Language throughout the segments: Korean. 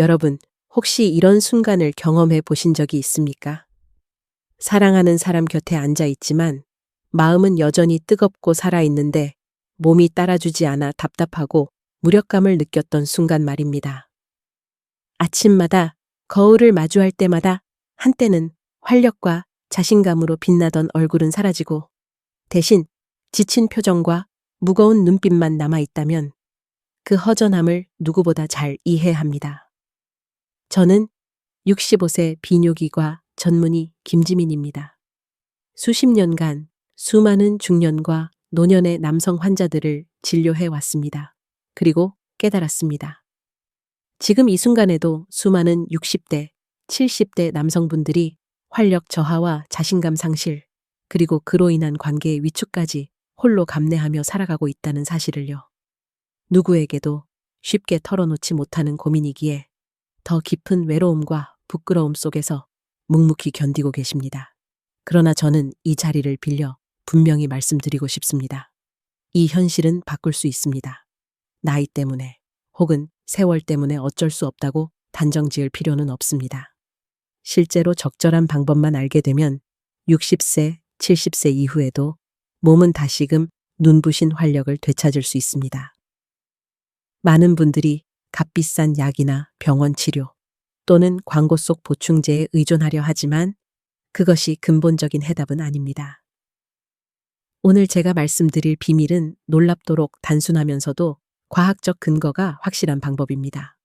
여러분, 혹시 이런 순간을 경험해 보신 적이 있습니까? 사랑하는 사람 곁에 앉아 있지만 마음은 여전히 뜨겁고 살아있는데 몸이 따라주지 않아 답답하고 무력감을 느꼈던 순간 말입니다. 아침마다 거울을 마주할 때마다 한때는 활력과 자신감으로 빛나던 얼굴은 사라지고 대신 지친 표정과 무거운 눈빛만 남아있다면 그 허전함을 누구보다 잘 이해합니다. 저는 65세 비뇨기과 전문의 김지민입니다. 수십 년간 수많은 중년과 노년의 남성 환자들을 진료해 왔습니다. 그리고 깨달았습니다. 지금 이 순간에도 수많은 60대, 70대 남성분들이 활력 저하와 자신감 상실, 그리고 그로 인한 관계의 위축까지 홀로 감내하며 살아가고 있다는 사실을요. 누구에게도 쉽게 털어놓지 못하는 고민이기에 더 깊은 외로움과 부끄러움 속에서 묵묵히 견디고 계십니다. 그러나 저는 이 자리를 빌려 분명히 말씀드리고 싶습니다. 이 현실은 바꿀 수 있습니다. 나이 때문에 혹은 세월 때문에 어쩔 수 없다고 단정 지을 필요는 없습니다. 실제로 적절한 방법만 알게 되면 60세, 70세 이후에도 몸은 다시금 눈부신 활력을 되찾을 수 있습니다. 많은 분들이 값비싼 약이나 병원 치료 또는 광고 속 보충제에 의존하려 하지만 그것이 근본적인 해답은 아닙니다. 오늘 제가 말씀드릴 비밀은 놀랍도록 단순하면서도 과학적 근거가 확실한 방법입니다.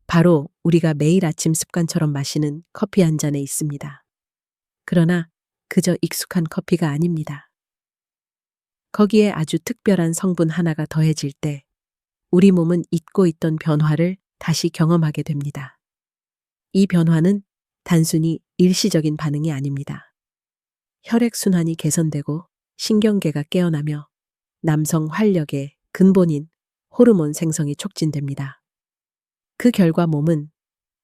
바로 우리가 매일 아침 습관처럼 마시는 커피 한 잔에 있습니다. 그러나 그저 익숙한 커피가 아닙니다. 거기에 아주 특별한 성분 하나가 더해질 때 우리 몸은 잊고 있던 변화를 다시 경험하게 됩니다. 이 변화는 단순히 일시적인 반응이 아닙니다. 혈액순환이 개선되고 신경계가 깨어나며 남성 활력의 근본인 호르몬 생성이 촉진됩니다. 그 결과 몸은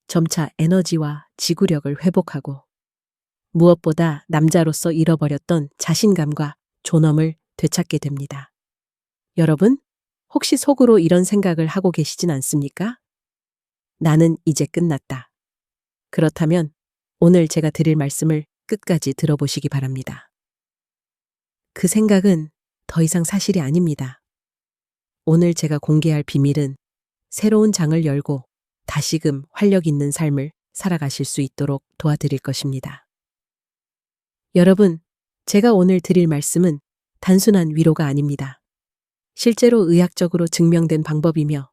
점차 에너지와 지구력을 회복하고 무엇보다 남자로서 잃어버렸던 자신감과 존엄을 되찾게 됩니다. 여러분, 혹시 속으로 이런 생각을 하고 계시진 않습니까? 나는 이제 끝났다. 그렇다면 오늘 제가 드릴 말씀을 끝까지 들어보시기 바랍니다. 그 생각은 더 이상 사실이 아닙니다. 오늘 제가 공개할 비밀은 새로운 장을 열고 다시금 활력 있는 삶을 살아가실 수 있도록 도와드릴 것입니다. 여러분, 제가 오늘 드릴 말씀은 단순한 위로가 아닙니다. 실제로 의학적으로 증명된 방법이며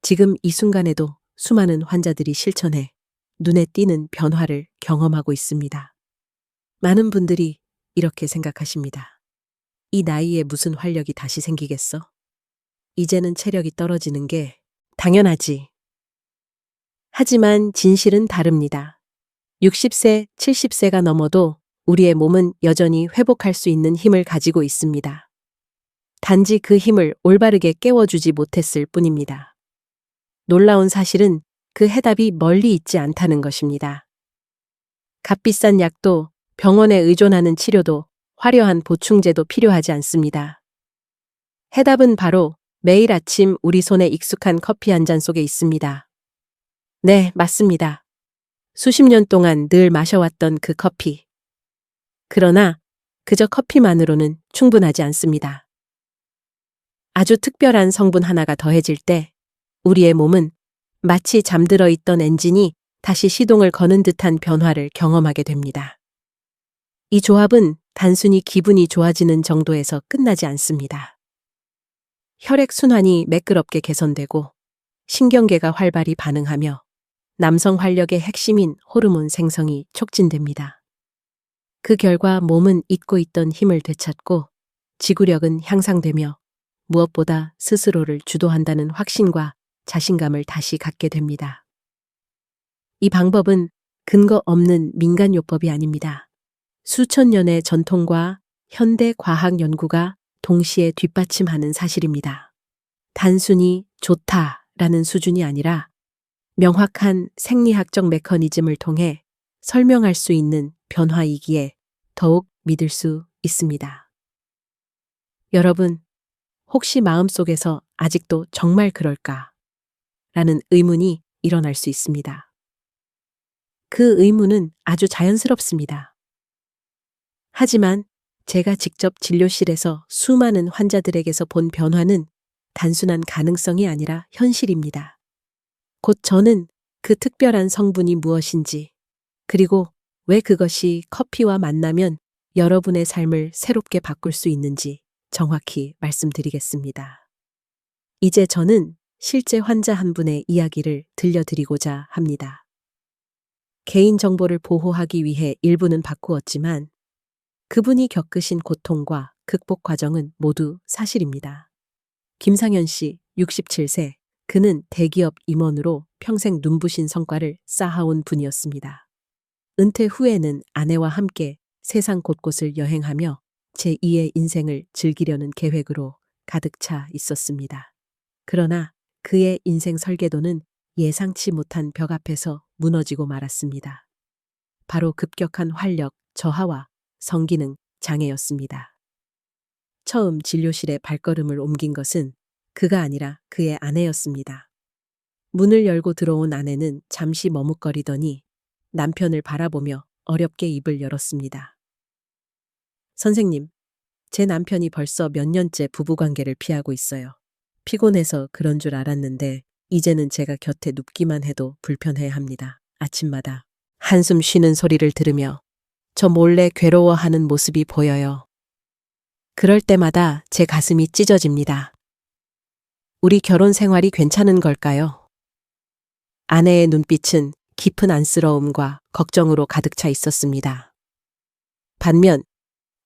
지금 이 순간에도 수많은 환자들이 실천해 눈에 띄는 변화를 경험하고 있습니다. 많은 분들이 이렇게 생각하십니다. 이 나이에 무슨 활력이 다시 생기겠어? 이제는 체력이 떨어지는 게 당연하지. 하지만 진실은 다릅니다. 60세, 70세가 넘어도 우리의 몸은 여전히 회복할 수 있는 힘을 가지고 있습니다. 단지 그 힘을 올바르게 깨워주지 못했을 뿐입니다. 놀라운 사실은 그 해답이 멀리 있지 않다는 것입니다. 값비싼 약도 병원에 의존하는 치료도 화려한 보충제도 필요하지 않습니다. 해답은 바로 매일 아침 우리 손에 익숙한 커피 한 잔 속에 있습니다. 네, 맞습니다. 수십 년 동안 늘 마셔왔던 그 커피. 그러나 그저 커피만으로는 충분하지 않습니다. 아주 특별한 성분 하나가 더해질 때 우리의 몸은 마치 잠들어 있던 엔진이 다시 시동을 거는 듯한 변화를 경험하게 됩니다. 이 조합은 단순히 기분이 좋아지는 정도에서 끝나지 않습니다. 혈액순환이 매끄럽게 개선되고 신경계가 활발히 반응하며 남성 활력의 핵심인 호르몬 생성이 촉진됩니다. 그 결과 몸은 잊고 있던 힘을 되찾고 지구력은 향상되며 무엇보다 스스로를 주도한다는 확신과 자신감을 다시 갖게 됩니다. 이 방법은 근거 없는 민간요법이 아닙니다. 수천 년의 전통과 현대 과학 연구가 동시에 뒷받침하는 사실입니다. 단순히 좋다라는 수준이 아니라 명확한 생리학적 메커니즘을 통해 설명할 수 있는 변화이기에 더욱 믿을 수 있습니다. 여러분, 혹시 마음속에서 아직도 정말 그럴까? 라는 의문이 일어날 수 있습니다. 그 의문은 아주 자연스럽습니다. 하지만 제가 직접 진료실에서 수많은 환자들에게서 본 변화는 단순한 가능성이 아니라 현실입니다. 곧 저는 그 특별한 성분이 무엇인지, 그리고 왜 그것이 커피와 만나면 여러분의 삶을 새롭게 바꿀 수 있는지 정확히 말씀드리겠습니다. 이제 저는 실제 환자 한 분의 이야기를 들려드리고자 합니다. 개인정보를 보호하기 위해 일부는 바꾸었지만 그분이 겪으신 고통과 극복 과정은 모두 사실입니다. 김상현 씨, 67세. 그는 대기업 임원으로 평생 눈부신 성과를 쌓아온 분이었습니다. 은퇴 후에는 아내와 함께 세상 곳곳을 여행하며 제2의 인생을 즐기려는 계획으로 가득 차 있었습니다. 그러나 그의 인생 설계도는 예상치 못한 벽 앞에서 무너지고 말았습니다. 바로 급격한 활력 저하와 성기능 장애였습니다. 처음 진료실에 발걸음을 옮긴 것은 그가 아니라 그의 아내였습니다. 문을 열고 들어온 아내는 잠시 머뭇거리더니 남편을 바라보며 어렵게 입을 열었습니다. 선생님, 제 남편이 벌써 몇 년째 부부관계를 피하고 있어요. 피곤해서 그런 줄 알았는데 이제는 제가 곁에 눕기만 해도 불편해합니다. 아침마다 한숨 쉬는 소리를 들으며 저 몰래 괴로워하는 모습이 보여요. 그럴 때마다 제 가슴이 찢어집니다. 우리 결혼 생활이 괜찮은 걸까요? 아내의 눈빛은 깊은 안쓰러움과 걱정으로 가득 차 있었습니다. 반면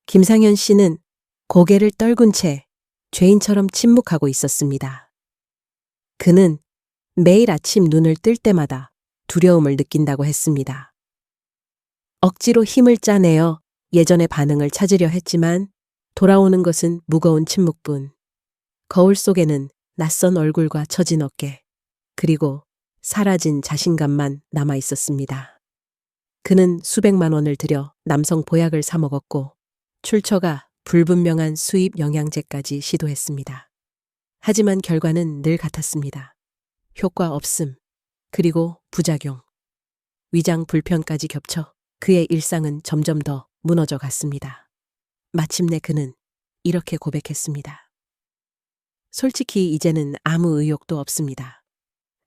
김상현 씨는 고개를 떨군 채 죄인처럼 침묵하고 있었습니다. 그는 매일 아침 눈을 뜰 때마다 두려움을 느낀다고 했습니다. 억지로 힘을 짜내어 예전의 반응을 찾으려 했지만 돌아오는 것은 무거운 침묵뿐. 거울 속에는 낯선 얼굴과 처진 어깨, 그리고 사라진 자신감만 남아 있었습니다. 그는 수백만 원을 들여 남성 보약을 사 먹었고 출처가 불분명한 수입 영양제까지 시도했습니다. 하지만 결과는 늘 같았습니다. 효과 없음, 그리고 부작용, 위장 불편까지 겹쳐 그의 일상은 점점 더 무너져 갔습니다. 마침내 그는 이렇게 고백했습니다. 솔직히 이제는 아무 의욕도 없습니다.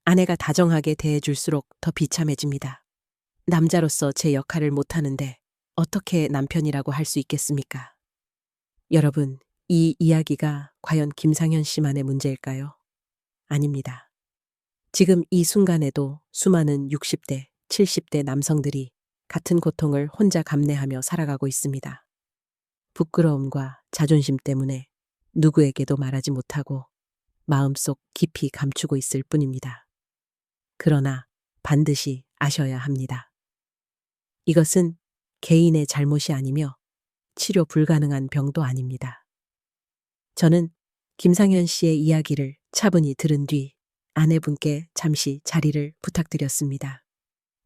아내가 다정하게 대해줄수록 더 비참해집니다. 남자로서 제 역할을 못하는데 어떻게 남편이라고 할 수 있겠습니까? 여러분, 이 이야기가 과연 김상현 씨만의 문제일까요? 아닙니다. 지금 이 순간에도 수많은 60대, 70대 남성들이 같은 고통을 혼자 감내하며 살아가고 있습니다. 부끄러움과 자존심 때문에 누구에게도 말하지 못하고 마음속 깊이 감추고 있을 뿐입니다. 그러나 반드시 아셔야 합니다. 이것은 개인의 잘못이 아니며 치료 불가능한 병도 아닙니다. 저는 김상현 씨의 이야기를 차분히 들은 뒤 아내분께 잠시 자리를 부탁드렸습니다.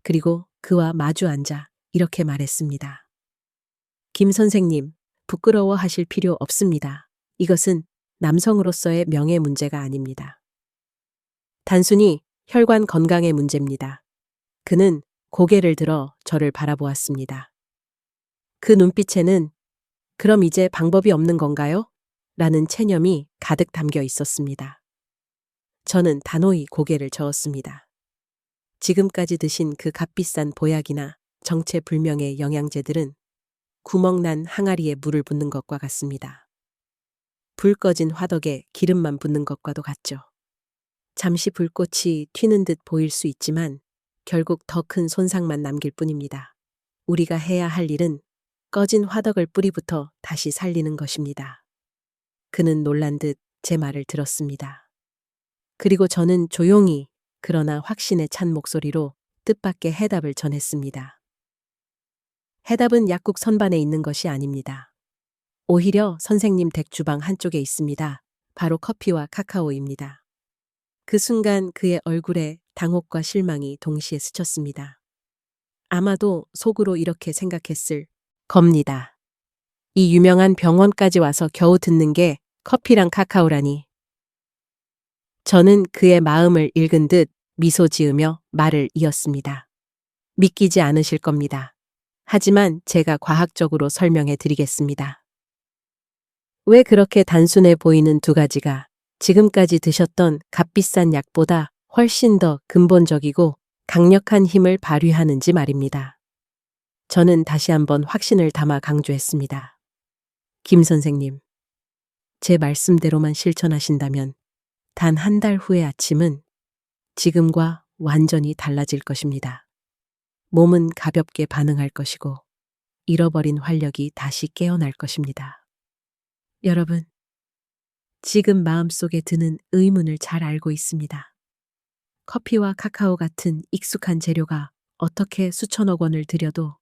그리고 그와 마주 앉아 이렇게 말했습니다. 김 선생님, 부끄러워하실 필요 없습니다. 이것은 남성으로서의 명예 문제가 아닙니다. 단순히 혈관 건강의 문제입니다. 그는 고개를 들어 저를 바라보았습니다. 그 눈빛에는 그럼 이제 방법이 없는 건가요? 라는 체념이 가득 담겨 있었습니다. 저는 단호히 고개를 저었습니다. 지금까지 드신 그 값비싼 보약이나 정체불명의 영양제들은 구멍난 항아리에 물을 붓는 것과 같습니다. 불 꺼진 화덕에 기름만 붓는 것과도 같죠. 잠시 불꽃이 튀는 듯 보일 수 있지만 결국 더 큰 손상만 남길 뿐입니다. 우리가 해야 할 일은 꺼진 화덕을 뿌리부터 다시 살리는 것입니다. 그는 놀란 듯 제 말을 들었습니다. 그리고 저는 조용히 그러나 확신에 찬 목소리로 뜻밖의 해답을 전했습니다. 해답은 약국 선반에 있는 것이 아닙니다. 오히려 선생님 댁 주방 한쪽에 있습니다. 바로 커피와 카카오입니다. 그 순간 그의 얼굴에 당혹과 실망이 동시에 스쳤습니다. 아마도 속으로 이렇게 생각했을 겁니다. 이 유명한 병원까지 와서 겨우 듣는 게 커피랑 카카오라니. 저는 그의 마음을 읽은 듯 미소 지으며 말을 이었습니다. 믿기지 않으실 겁니다. 하지만 제가 과학적으로 설명해 드리겠습니다. 왜 그렇게 단순해 보이는 두 가지가 지금까지 드셨던 값비싼 약보다 훨씬 더 근본적이고 강력한 힘을 발휘하는지 말입니다. 저는 다시 한번 확신을 담아 강조했습니다. 김 선생님, 제 말씀대로만 실천하신다면 단 한 달 후의 아침은 지금과 완전히 달라질 것입니다. 몸은 가볍게 반응할 것이고 잃어버린 활력이 다시 깨어날 것입니다. 여러분, 지금 마음속에 드는 의문을 잘 알고 있습니다. 커피와 카카오 같은 익숙한 재료가 어떻게 수천억 원을 들여도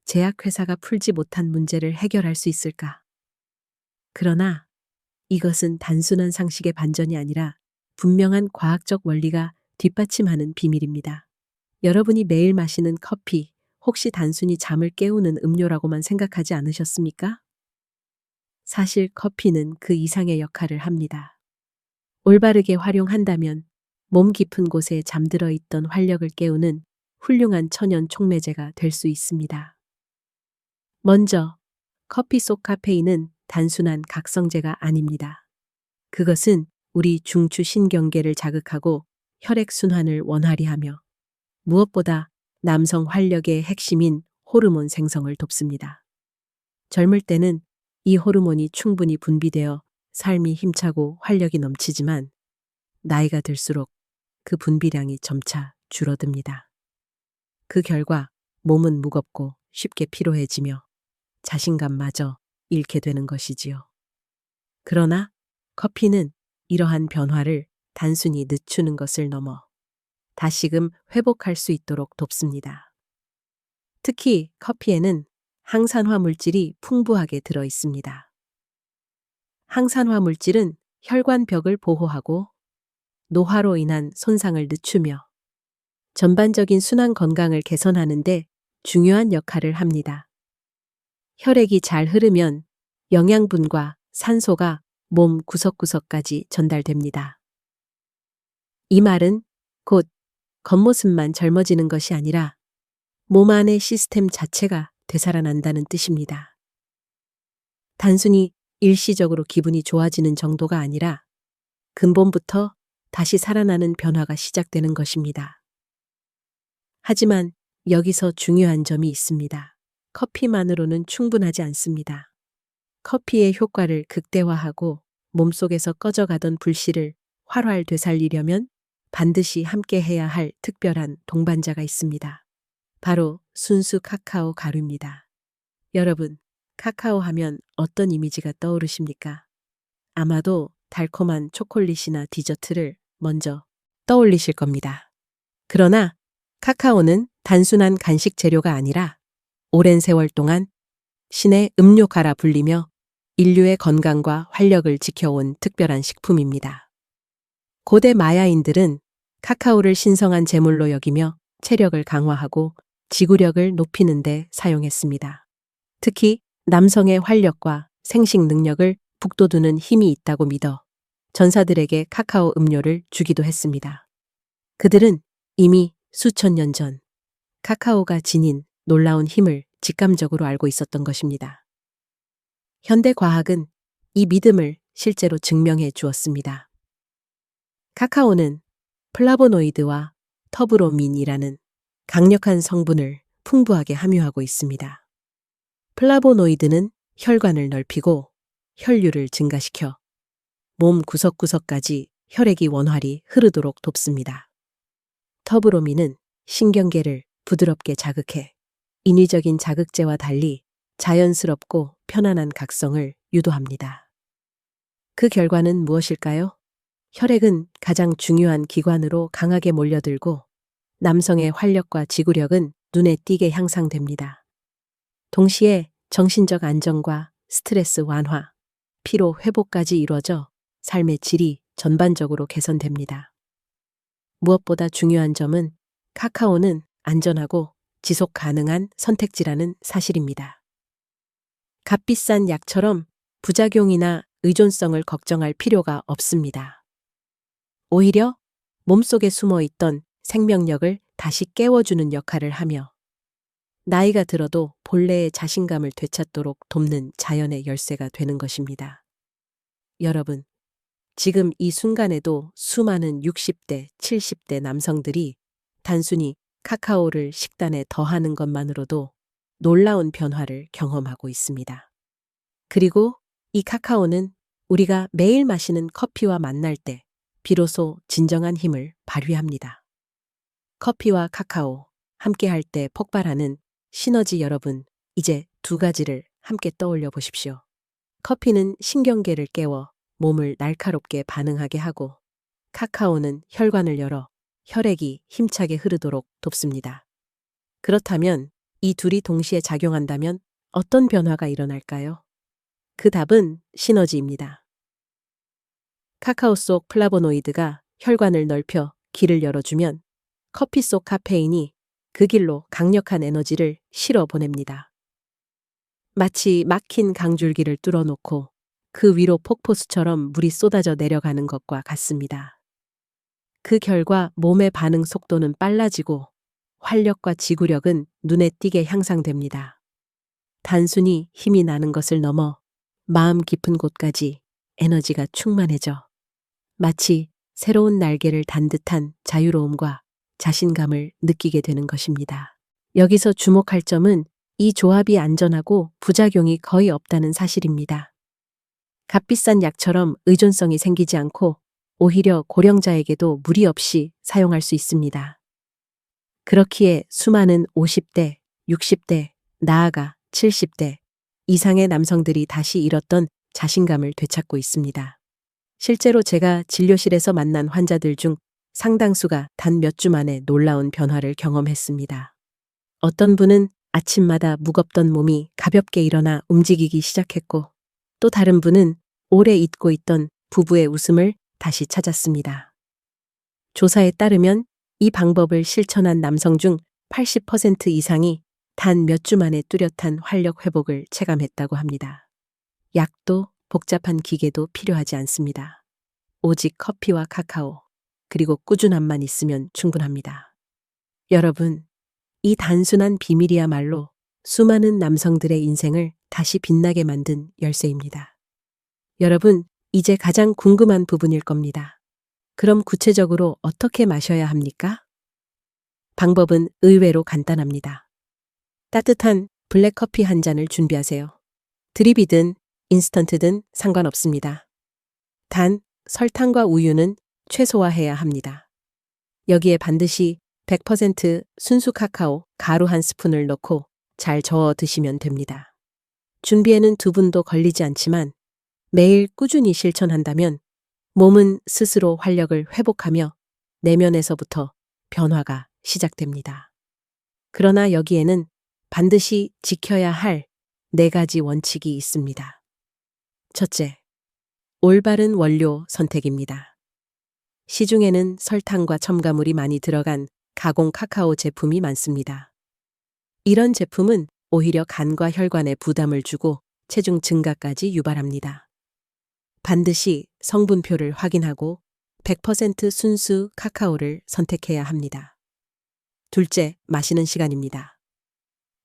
제약회사가 풀지 못한 문제를 해결할 수 있을까? 그러나 이것은 단순한 상식의 반전이 아니라 분명한 과학적 원리가 뒷받침하는 비밀입니다. 여러분이 매일 마시는 커피, 혹시 단순히 잠을 깨우는 음료라고만 생각하지 않으셨습니까? 사실 커피는 그 이상의 역할을 합니다. 올바르게 활용한다면 몸 깊은 곳에 잠들어 있던 활력을 깨우는 훌륭한 천연 촉매제가 될 수 있습니다. 먼저, 커피 속 카페인은 단순한 각성제가 아닙니다. 그것은 우리 중추 신경계를 자극하고 혈액순환을 원활히 하며 무엇보다 남성 활력의 핵심인 호르몬 생성을 돕습니다. 젊을 때는 이 호르몬이 충분히 분비되어 삶이 힘차고 활력이 넘치지만 나이가 들수록 그 분비량이 점차 줄어듭니다. 그 결과 몸은 무겁고 쉽게 피로해지며 자신감마저 잃게 되는 것이지요. 그러나 커피는 이러한 변화를 단순히 늦추는 것을 넘어 다시금 회복할 수 있도록 돕습니다. 특히 커피에는 항산화 물질이 풍부하게 들어 있습니다. 항산화 물질은 혈관벽을 보호하고 노화로 인한 손상을 늦추며 전반적인 순환 건강을 개선하는 데 중요한 역할을 합니다. 혈액이 잘 흐르면 영양분과 산소가 몸 구석구석까지 전달됩니다. 이 말은 곧 겉모습만 젊어지는 것이 아니라 몸 안의 시스템 자체가 되살아난다는 뜻입니다. 단순히 일시적으로 기분이 좋아지는 정도가 아니라 근본부터 다시 살아나는 변화가 시작되는 것입니다. 하지만 여기서 중요한 점이 있습니다. 커피만으로는 충분하지 않습니다. 커피의 효과를 극대화하고 몸속에서 꺼져가던 불씨를 활활 되살리려면 반드시 함께 해야 할 특별한 동반자가 있습니다. 바로 순수 카카오 가루입니다. 여러분, 카카오 하면 어떤 이미지가 떠오르십니까? 아마도 달콤한 초콜릿이나 디저트를 먼저 떠올리실 겁니다. 그러나 카카오는 단순한 간식 재료가 아니라 오랜 세월 동안 신의 음료가라 불리며 인류의 건강과 활력을 지켜온 특별한 식품입니다. 고대 마야인들은 카카오를 신성한 제물로 여기며 체력을 강화하고 지구력을 높이는 데 사용했습니다. 특히 남성의 활력과 생식 능력을 북돋우는 힘이 있다고 믿어 전사들에게 카카오 음료를 주기도 했습니다. 그들은 이미 수천 년 전 카카오가 지닌 놀라운 힘을 직감적으로 알고 있었던 것입니다. 현대 과학은 이 믿음을 실제로 증명해 주었습니다. 카카오는 플라보노이드와 터브로민이라는 강력한 성분을 풍부하게 함유하고 있습니다. 플라보노이드는 혈관을 넓히고 혈류를 증가시켜 몸 구석구석까지 혈액이 원활히 흐르도록 돕습니다. 터브로민은 신경계를 부드럽게 자극해 인위적인 자극제와 달리 자연스럽고 편안한 각성을 유도합니다. 그 결과는 무엇일까요? 혈액은 가장 중요한 기관으로 강하게 몰려들고 남성의 활력과 지구력은 눈에 띄게 향상됩니다. 동시에 정신적 안정과 스트레스 완화, 피로 회복까지 이루어져 삶의 질이 전반적으로 개선됩니다. 무엇보다 중요한 점은 카카오는 안전하고 지속 가능한 선택지라는 사실입니다. 값비싼 약처럼 부작용이나 의존성을 걱정할 필요가 없습니다. 오히려 몸속에 숨어 있던 생명력을 다시 깨워주는 역할을 하며 나이가 들어도 본래의 자신감을 되찾도록 돕는 자연의 열쇠가 되는 것입니다. 여러분, 지금 이 순간에도 수많은 60대, 70대 남성들이 단순히 카카오를 식단에 더하는 것만으로도 놀라운 변화를 경험하고 있습니다. 그리고 이 카카오는 우리가 매일 마시는 커피와 만날 때 비로소 진정한 힘을 발휘합니다. 커피와 카카오 함께 할 때 폭발하는 시너지 여러분, 이제 두 가지를 함께 떠올려 보십시오. 커피는 신경계를 깨워 몸을 날카롭게 반응하게 하고 카카오는 혈관을 열어 혈액이 힘차게 흐르도록 돕습니다. 그렇다면 이 둘이 동시에 작용한다면 어떤 변화가 일어날까요? 그 답은 시너지입니다. 카카오 속 플라보노이드가 혈관을 넓혀 길을 열어주면 커피 속 카페인이 그 길로 강력한 에너지를 실어 보냅니다. 마치 막힌 강줄기를 뚫어놓고 그 위로 폭포수처럼 물이 쏟아져 내려가는 것과 같습니다. 그 결과 몸의 반응 속도는 빨라지고 활력과 지구력은 눈에 띄게 향상됩니다. 단순히 힘이 나는 것을 넘어 마음 깊은 곳까지 에너지가 충만해져 마치 새로운 날개를 단 듯한 자유로움과 자신감을 느끼게 되는 것입니다. 여기서 주목할 점은 이 조합이 안전하고 부작용이 거의 없다는 사실입니다. 값비싼 약처럼 의존성이 생기지 않고 오히려 고령자에게도 무리 없이 사용할 수 있습니다. 그렇기에 수많은 50대, 60대, 나아가 70대 이상의 남성들이 다시 잃었던 자신감을 되찾고 있습니다. 실제로 제가 진료실에서 만난 환자들 중 상당수가 단 몇 주 만에 놀라운 변화를 경험했습니다. 어떤 분은 아침마다 무겁던 몸이 가볍게 일어나 움직이기 시작했고 또 다른 분은 오래 잊고 있던 부부의 웃음을 다시 찾았습니다. 조사에 따르면 이 방법을 실천한 남성 중 80% 이상이 단 몇 주 만에 뚜렷한 활력 회복을 체감했다고 합니다. 약도 복잡한 기계도 필요하지 않습니다. 오직 커피와 카카오, 그리고 꾸준함만 있으면 충분합니다. 여러분, 이 단순한 비밀이야말로 수많은 남성들의 인생을 다시 빛나게 만든 열쇠입니다. 여러분, 이제 가장 궁금한 부분일 겁니다. 그럼 구체적으로 어떻게 마셔야 합니까? 방법은 의외로 간단합니다. 따뜻한 블랙커피 한 잔을 준비하세요. 드립이든 인스턴트든 상관없습니다. 단, 설탕과 우유는 최소화해야 합니다. 여기에 반드시 100% 순수 카카오 가루 한 스푼을 넣고 잘 저어 드시면 됩니다. 준비에는 2분도 걸리지 않지만 매일 꾸준히 실천한다면 몸은 스스로 활력을 회복하며 내면에서부터 변화가 시작됩니다. 그러나 여기에는 반드시 지켜야 할 4가지 원칙이 있습니다. 첫째, 올바른 원료 선택입니다. 시중에는 설탕과 첨가물이 많이 들어간 가공 카카오 제품이 많습니다. 이런 제품은 오히려 간과 혈관에 부담을 주고 체중 증가까지 유발합니다. 반드시 성분표를 확인하고 100% 순수 카카오를 선택해야 합니다. 둘째, 마시는 시간입니다.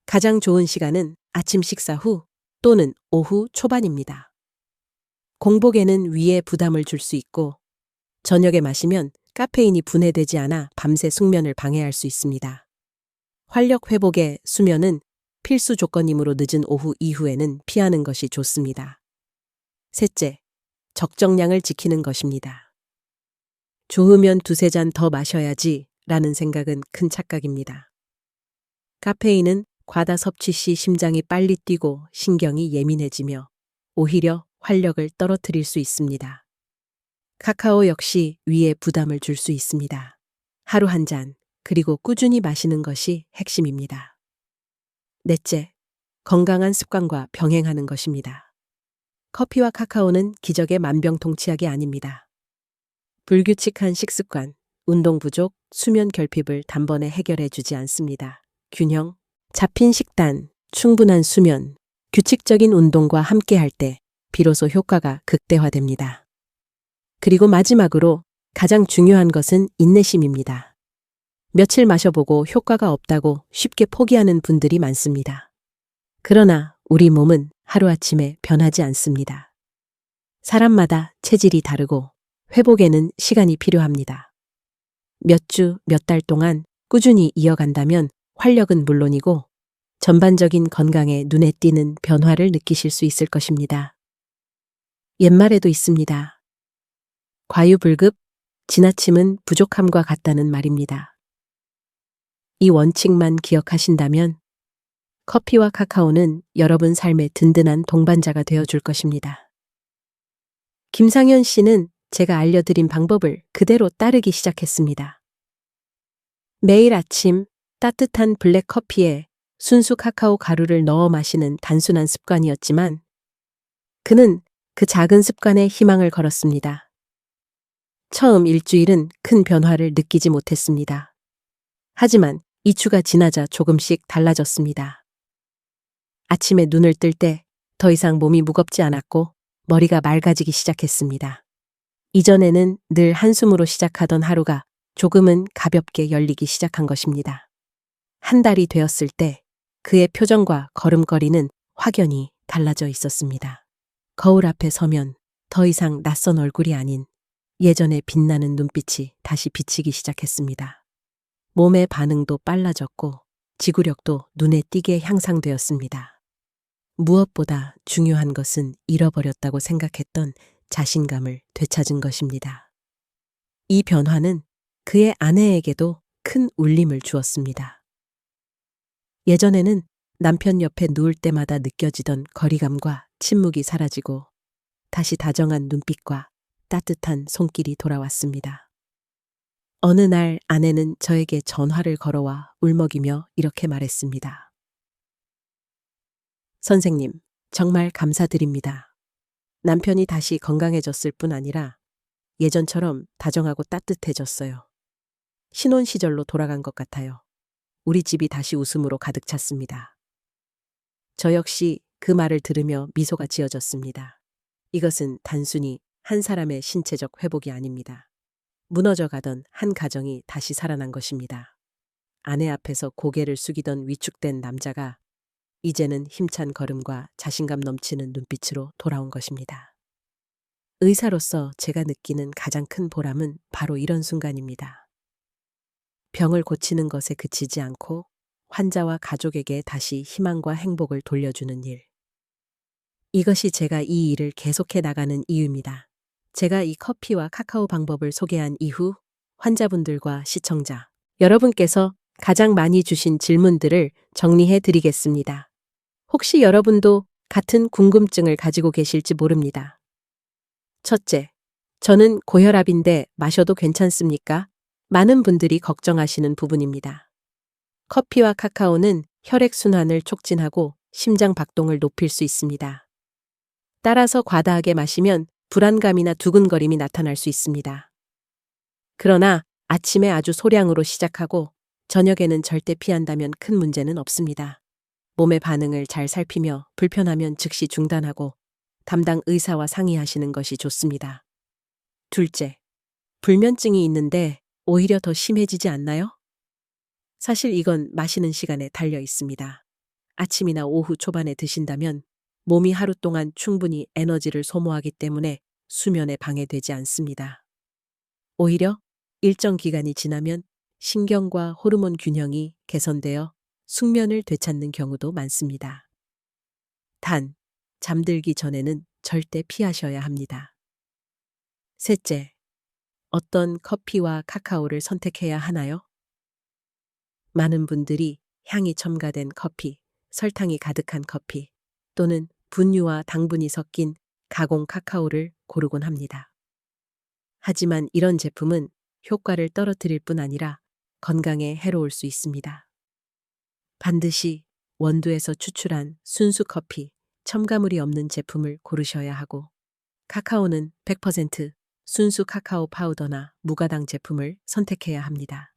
가장 좋은 시간은 아침 식사 후 또는 오후 초반입니다. 공복에는 위에 부담을 줄 수 있고 저녁에 마시면 카페인이 분해되지 않아 밤새 숙면을 방해할 수 있습니다. 활력 회복에 수면은 필수 조건이므로 늦은 오후 이후에는 피하는 것이 좋습니다. 셋째, 적정량을 지키는 것입니다. 좋으면 2-3잔 더 마셔야지 라는 생각은 큰 착각입니다. 카페인은 과다 섭취 시 심장이 빨리 뛰고 신경이 예민해지며 오히려 활력을 떨어뜨릴 수 있습니다. 카카오 역시 위에 부담을 줄 수 있습니다. 하루 한 잔, 그리고 꾸준히 마시는 것이 핵심입니다. 넷째, 건강한 습관과 병행하는 것입니다. 커피와 카카오는 기적의 만병통치약이 아닙니다. 불규칙한 식습관, 운동 부족, 수면 결핍을 단번에 해결해 주지 않습니다. 균형, 잡힌 식단, 충분한 수면, 규칙적인 운동과 함께할 때 비로소 효과가 극대화됩니다. 그리고 마지막으로 가장 중요한 것은 인내심입니다. 며칠 마셔보고 효과가 없다고 쉽게 포기하는 분들이 많습니다. 그러나 우리 몸은 하루아침에 변하지 않습니다. 사람마다 체질이 다르고 회복에는 시간이 필요합니다. 몇 주, 몇 달 동안 꾸준히 이어간다면 활력은 물론이고 전반적인 건강에 눈에 띄는 변화를 느끼실 수 있을 것입니다. 옛말에도 있습니다. 과유불급, 지나침은 부족함과 같다는 말입니다. 이 원칙만 기억하신다면 커피와 카카오는 여러분 삶의 든든한 동반자가 되어줄 것입니다. 김상현 씨는 제가 알려드린 방법을 그대로 따르기 시작했습니다. 매일 아침 따뜻한 블랙 커피에 순수 카카오 가루를 넣어 마시는 단순한 습관이었지만 그는 그 작은 습관에 희망을 걸었습니다. 처음 일주일은 큰 변화를 느끼지 못했습니다. 하지만 2주가 지나자 조금씩 달라졌습니다. 아침에 눈을 뜰 때 더 이상 몸이 무겁지 않았고 머리가 맑아지기 시작했습니다. 이전에는 늘 한숨으로 시작하던 하루가 조금은 가볍게 열리기 시작한 것입니다. 한 달이 되었을 때 그의 표정과 걸음걸이는 확연히 달라져 있었습니다. 거울 앞에 서면 더 이상 낯선 얼굴이 아닌 예전에 빛나는 눈빛이 다시 비치기 시작했습니다. 몸의 반응도 빨라졌고 지구력도 눈에 띄게 향상되었습니다. 무엇보다 중요한 것은 잃어버렸다고 생각했던 자신감을 되찾은 것입니다. 이 변화는 그의 아내에게도 큰 울림을 주었습니다. 예전에는 남편 옆에 누울 때마다 느껴지던 거리감과 침묵이 사라지고 다시 다정한 눈빛과 따뜻한 손길이 돌아왔습니다. 어느 날 아내는 저에게 전화를 걸어와 울먹이며 이렇게 말했습니다. 선생님, 정말 감사드립니다. 남편이 다시 건강해졌을 뿐 아니라 예전처럼 다정하고 따뜻해졌어요. 신혼 시절로 돌아간 것 같아요. 우리 집이 다시 웃음으로 가득 찼습니다. 저 역시 그 말을 들으며 미소가 지어졌습니다. 이것은 단순히 한 사람의 신체적 회복이 아닙니다. 무너져가던 한 가정이 다시 살아난 것입니다. 아내 앞에서 고개를 숙이던 위축된 남자가 이제는 힘찬 걸음과 자신감 넘치는 눈빛으로 돌아온 것입니다. 의사로서 제가 느끼는 가장 큰 보람은 바로 이런 순간입니다. 병을 고치는 것에 그치지 않고 환자와 가족에게 다시 희망과 행복을 돌려주는 일. 이것이 제가 이 일을 계속해 나가는 이유입니다. 제가 이 커피와 카카오 방법을 소개한 이후 환자분들과 시청자, 여러분께서 가장 많이 주신 질문들을 정리해 드리겠습니다. 혹시 여러분도 같은 궁금증을 가지고 계실지 모릅니다. 첫째, 저는 고혈압인데 마셔도 괜찮습니까? 많은 분들이 걱정하시는 부분입니다. 커피와 카카오는 혈액순환을 촉진하고 심장 박동을 높일 수 있습니다. 따라서 과다하게 마시면 불안감이나 두근거림이 나타날 수 있습니다. 그러나 아침에 아주 소량으로 시작하고 저녁에는 절대 피한다면 큰 문제는 없습니다. 몸의 반응을 잘 살피며 불편하면 즉시 중단하고 담당 의사와 상의하시는 것이 좋습니다. 둘째, 불면증이 있는데 오히려 더 심해지지 않나요? 사실 이건 마시는 시간에 달려 있습니다. 아침이나 오후 초반에 드신다면 몸이 하루 동안 충분히 에너지를 소모하기 때문에 수면에 방해되지 않습니다. 오히려 일정 기간이 지나면 신경과 호르몬 균형이 개선되어 숙면을 되찾는 경우도 많습니다. 단, 잠들기 전에는 절대 피하셔야 합니다. 셋째, 어떤 커피와 카카오를 선택해야 하나요? 많은 분들이 향이 첨가된 커피, 설탕이 가득한 커피, 또는 분유와 당분이 섞인 가공 카카오를 고르곤 합니다. 하지만 이런 제품은 효과를 떨어뜨릴 뿐 아니라 건강에 해로울 수 있습니다. 반드시 원두에서 추출한 순수 커피, 첨가물이 없는 제품을 고르셔야 하고 카카오는 100% 순수 카카오 파우더나 무가당 제품을 선택해야 합니다.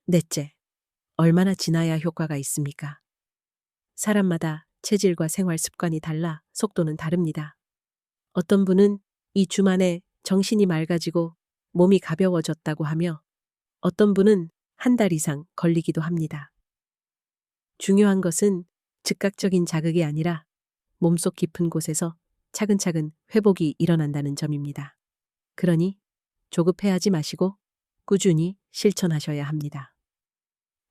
넷째, 얼마나 지나야 효과가 있습니까? 사람마다 체질과 생활 습관이 달라 속도는 다릅니다. 어떤 분은 2주 만에 정신이 맑아지고 몸이 가벼워졌다고 하며 어떤 분은 한 달 이상 걸리기도 합니다. 중요한 것은 즉각적인 자극이 아니라 몸속 깊은 곳에서 차근차근 회복이 일어난다는 점입니다. 그러니 조급해하지 마시고 꾸준히 실천하셔야 합니다.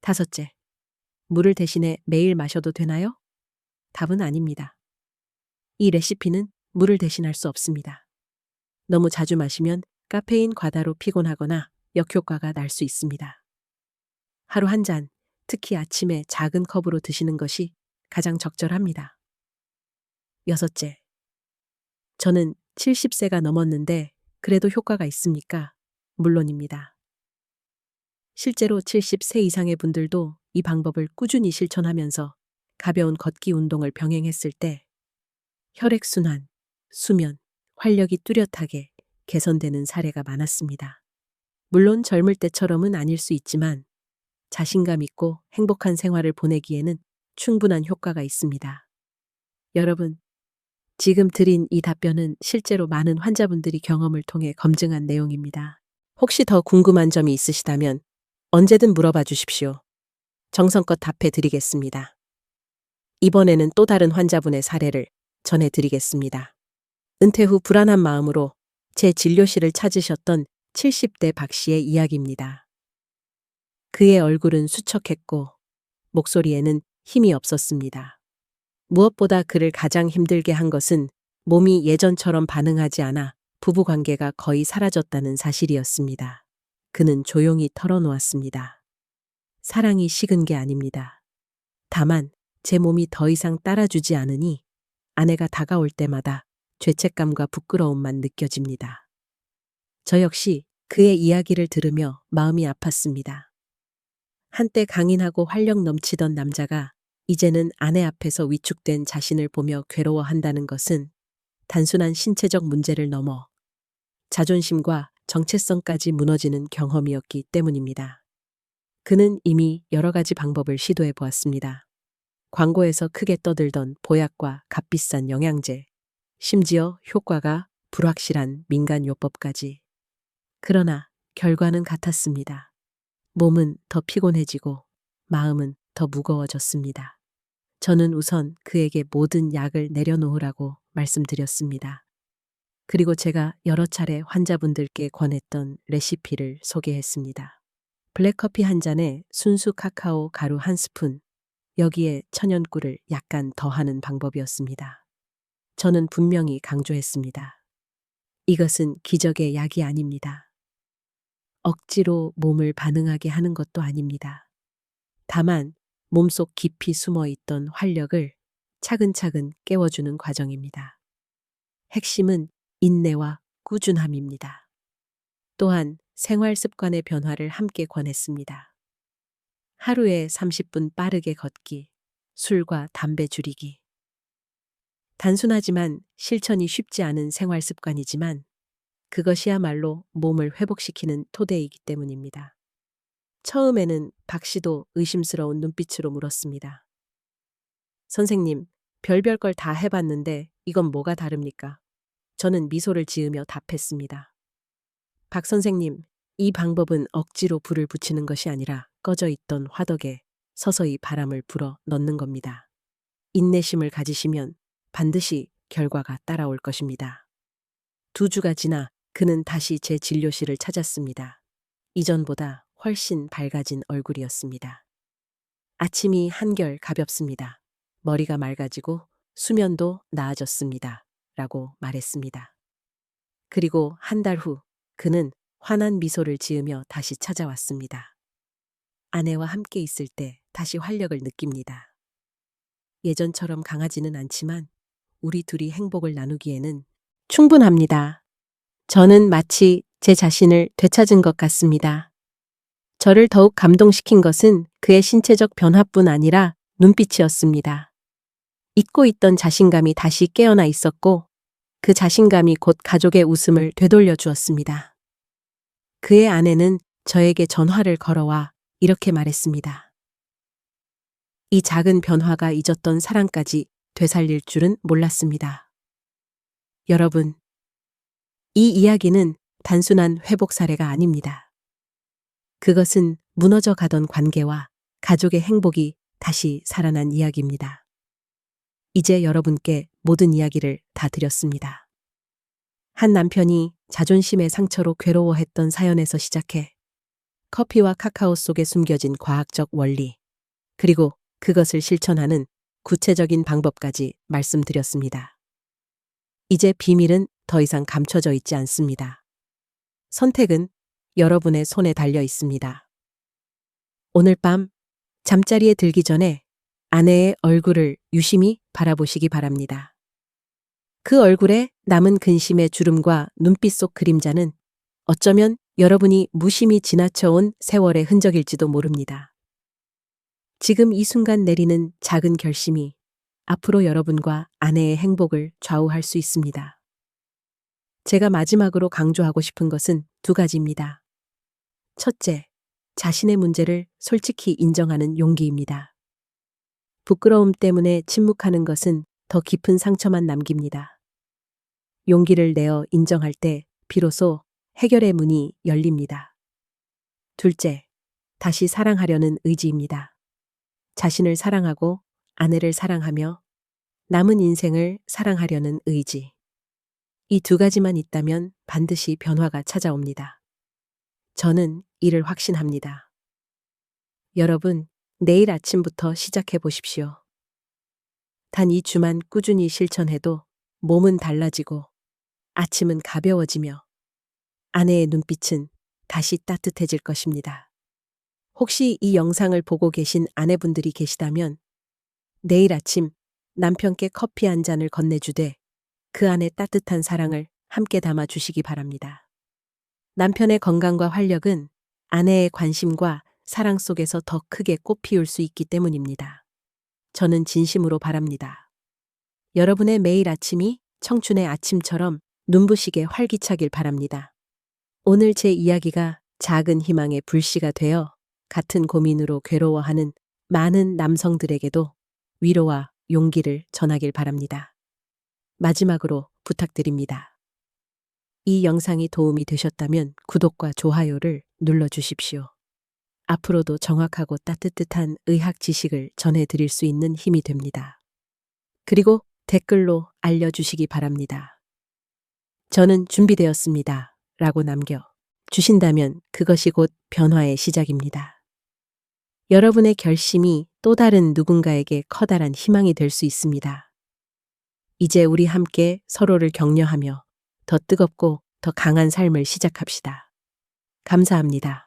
다섯째, 물을 대신에 매일 마셔도 되나요? 답은 아닙니다. 이 레시피는 물을 대신할 수 없습니다. 너무 자주 마시면 카페인 과다로 피곤하거나 역효과가 날 수 있습니다. 하루 한 잔, 특히 아침에 작은 컵으로 드시는 것이 가장 적절합니다. 여섯째, 저는 70세가 넘었는데 그래도 효과가 있습니까? 물론입니다. 실제로 70세 이상의 분들도 이 방법을 꾸준히 실천하면서 가벼운 걷기 운동을 병행했을 때 혈액순환, 수면, 활력이 뚜렷하게 개선되는 사례가 많았습니다. 물론 젊을 때처럼은 아닐 수 있지만 자신감 있고 행복한 생활을 보내기에는 충분한 효과가 있습니다. 여러분, 지금 드린 이 답변은 실제로 많은 환자분들이 경험을 통해 검증한 내용입니다. 혹시 더 궁금한 점이 있으시다면 언제든 물어봐 주십시오. 정성껏 답해 드리겠습니다. 이번에는 또 다른 환자분의 사례를 전해드리겠습니다. 은퇴 후 불안한 마음으로 제 진료실을 찾으셨던 70대 박 씨의 이야기입니다. 그의 얼굴은 수척했고 목소리에는 힘이 없었습니다. 무엇보다 그를 가장 힘들게 한 것은 몸이 예전처럼 반응하지 않아 부부관계가 거의 사라졌다는 사실이었습니다. 그는 조용히 털어놓았습니다. 사랑이 식은 게 아닙니다. 다만 제 몸이 더 이상 따라주지 않으니 아내가 다가올 때마다 죄책감과 부끄러움만 느껴집니다. 저 역시 그의 이야기를 들으며 마음이 아팠습니다. 한때 강인하고 활력 넘치던 남자가 이제는 아내 앞에서 위축된 자신을 보며 괴로워한다는 것은 단순한 신체적 문제를 넘어 자존심과 정체성까지 무너지는 경험이었기 때문입니다. 그는 이미 여러 가지 방법을 시도해 보았습니다. 광고에서 크게 떠들던 보약과 값비싼 영양제, 심지어 효과가 불확실한 민간요법까지. 그러나 결과는 같았습니다. 몸은 더 피곤해지고 마음은 더 무거워졌습니다. 저는 우선 그에게 모든 약을 내려놓으라고 말씀드렸습니다. 그리고 제가 여러 차례 환자분들께 권했던 레시피를 소개했습니다. 블랙커피 한 잔에 순수 카카오 가루 한 스푼, 여기에 천연꿀을 약간 더하는 방법이었습니다. 저는 분명히 강조했습니다. 이것은 기적의 약이 아닙니다. 억지로 몸을 반응하게 하는 것도 아닙니다. 다만 몸속 깊이 숨어 있던 활력을 차근차근 깨워주는 과정입니다. 핵심은 인내와 꾸준함입니다. 또한 생활 습관의 변화를 함께 권했습니다. 하루에 30분 빠르게 걷기, 술과 담배 줄이기. 단순하지만 실천이 쉽지 않은 생활 습관이지만 그것이야말로 몸을 회복시키는 토대이기 때문입니다. 처음에는 박 씨도 의심스러운 눈빛으로 물었습니다. 선생님, 별별 걸 다 해봤는데 이건 뭐가 다릅니까? 저는 미소를 지으며 답했습니다. 박 선생님, 이 방법은 억지로 불을 붙이는 것이 아니라 꺼져 있던 화덕에 서서히 바람을 불어 넣는 겁니다. 인내심을 가지시면 반드시 결과가 따라올 것입니다. 2주가 지나 그는 다시 제 진료실을 찾았습니다. 이전보다 훨씬 밝아진 얼굴이었습니다. 아침이 한결 가볍습니다. 머리가 맑아지고 수면도 나아졌습니다. 라고 말했습니다. 그리고 한 달 후 그는 환한 미소를 지으며 다시 찾아왔습니다. 아내와 함께 있을 때 다시 활력을 느낍니다. 예전처럼 강하지는 않지만 우리 둘이 행복을 나누기에는 충분합니다. 저는 마치 제 자신을 되찾은 것 같습니다. 저를 더욱 감동시킨 것은 그의 신체적 변화뿐 아니라 눈빛이었습니다. 잊고 있던 자신감이 다시 깨어나 있었고 그 자신감이 곧 가족의 웃음을 되돌려 주었습니다. 그의 아내는 저에게 전화를 걸어와 이렇게 말했습니다. 이 작은 변화가 잊었던 사랑까지 되살릴 줄은 몰랐습니다. 여러분, 이 이야기는 단순한 회복 사례가 아닙니다. 그것은 무너져 가던 관계와 가족의 행복이 다시 살아난 이야기입니다. 이제 여러분께 모든 이야기를 다 드렸습니다. 한 남편이 자존심의 상처로 괴로워했던 사연에서 시작해 커피와 카카오 속에 숨겨진 과학적 원리, 그리고 그것을 실천하는 구체적인 방법까지 말씀드렸습니다. 이제 비밀은 더 이상 감춰져 있지 않습니다. 선택은 여러분의 손에 달려 있습니다. 오늘 밤 잠자리에 들기 전에 아내의 얼굴을 유심히 바라보시기 바랍니다. 그 얼굴에 남은 근심의 주름과 눈빛 속 그림자는 어쩌면 여러분이 무심히 지나쳐온 세월의 흔적일지도 모릅니다. 지금 이 순간 내리는 작은 결심이 앞으로 여러분과 아내의 행복을 좌우할 수 있습니다. 제가 마지막으로 강조하고 싶은 것은 두 가지입니다. 첫째, 자신의 문제를 솔직히 인정하는 용기입니다. 부끄러움 때문에 침묵하는 것은 더 깊은 상처만 남깁니다. 용기를 내어 인정할 때 비로소 해결의 문이 열립니다. 둘째, 다시 사랑하려는 의지입니다. 자신을 사랑하고 아내를 사랑하며 남은 인생을 사랑하려는 의지. 이 두 가지만 있다면 반드시 변화가 찾아옵니다. 저는 이를 확신합니다. 여러분, 내일 아침부터 시작해 보십시오. 단 2주만 꾸준히 실천해도 몸은 달라지고 아침은 가벼워지며 아내의 눈빛은 다시 따뜻해질 것입니다. 혹시 이 영상을 보고 계신 아내분들이 계시다면 내일 아침 남편께 커피 한 잔을 건네주되 그 안에 따뜻한 사랑을 함께 담아 주시기 바랍니다. 남편의 건강과 활력은 아내의 관심과 사랑 속에서 더 크게 꽃피울 수 있기 때문입니다. 저는 진심으로 바랍니다. 여러분의 매일 아침이 청춘의 아침처럼 눈부시게 활기차길 바랍니다. 오늘 제 이야기가 작은 희망의 불씨가 되어 같은 고민으로 괴로워하는 많은 남성들에게도 위로와 용기를 전하길 바랍니다. 마지막으로 부탁드립니다. 이 영상이 도움이 되셨다면 구독과 좋아요를 눌러주십시오. 앞으로도 정확하고 따뜻한 의학 지식을 전해드릴 수 있는 힘이 됩니다. 그리고 댓글로 알려주시기 바랍니다. 저는 준비되었습니다. 라고 남겨 주신다면 그것이 곧 변화의 시작입니다. 여러분의 결심이 또 다른 누군가에게 커다란 희망이 될 수 있습니다. 이제 우리 함께 서로를 격려하며 더 뜨겁고 더 강한 삶을 시작합시다. 감사합니다.